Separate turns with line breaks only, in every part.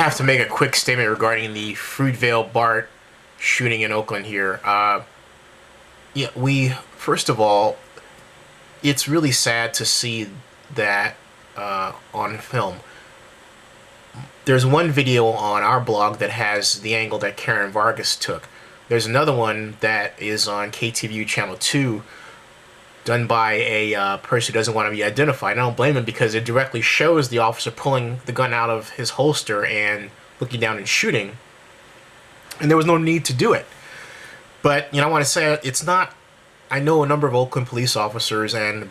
have to make a quick statement regarding the Fruitvale BART shooting in Oakland here. First of all, it's really sad to see that on film. There's one video on our blog that has the angle that Karen Vargas took. There's another one that is on KTVU Channel 2, done by a person who doesn't want to be identified. I don't blame him, because it directly shows the officer pulling the gun out of his holster and looking down and shooting. And there was no need to do it. But, I want to say it's not... I know a number of Oakland police officers, and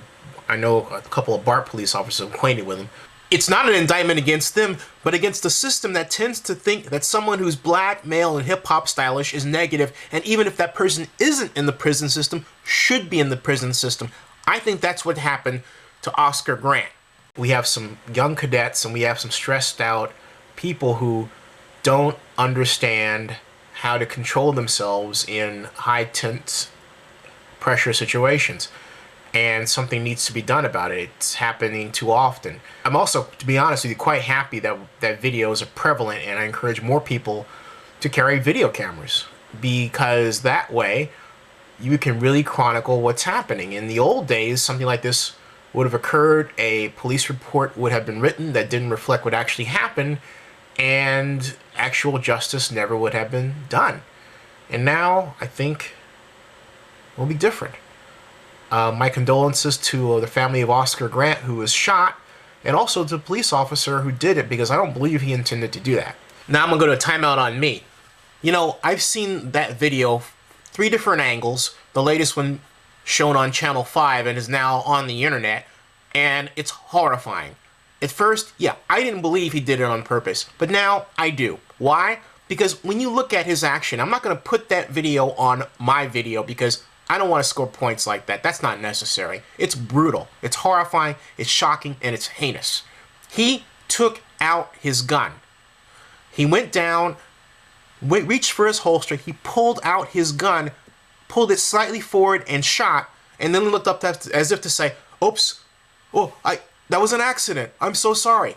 I know a couple of BART police officers acquainted with them. It's not an indictment against them, but against the system that tends to think that someone who's black, male, and hip-hop stylish is negative, and even if that person isn't in the prison system, should be in the prison system. I think that's what happened to Oscar Grant. We have some young cadets, and we have some stressed out people who don't understand how to control themselves in high-tense pressure situations. And something needs to be done about it. It's happening too often. I'm also, to be honest with you, quite happy that videos are prevalent, and I encourage more people to carry video cameras, because that way you can really chronicle what's happening. In the old days, something like this would have occurred, a police report would have been written that didn't reflect what actually happened, and actual justice never would have been done. And now, I think, it will be different. My condolences to the family of Oscar Grant, who was shot, and also to the police officer who did it, because I don't believe he intended to do that. Now I'm going to go to timeout on me. I've seen that video 3 different angles, the latest one shown on Channel 5 and is now on the internet, and it's horrifying. At first, yeah, I didn't believe he did it on purpose, but now I do. Why? Because when you look at his action, I'm not going to put that video on my video, because I don't want to score points like that. That's not necessary. It's brutal. It's horrifying. It's shocking. And it's heinous. He took out his gun. He went down, reached for his holster. He pulled out his gun, pulled it slightly forward and shot, and then looked up as if to say, oops, that was an accident. I'm so sorry.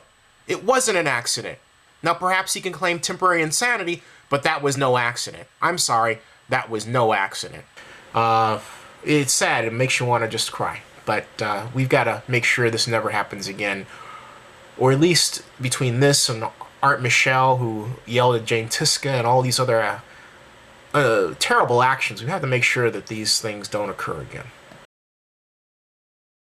It wasn't an accident. Now, perhaps he can claim temporary insanity, but that was no accident. I'm sorry. That was no accident. It's sad. It makes you want to just cry. But we've got to make sure this never happens again. Or at least between this and Art Michelle, who yelled at Jane Tiska, and all these other terrible actions, we have to make sure that these things don't occur again.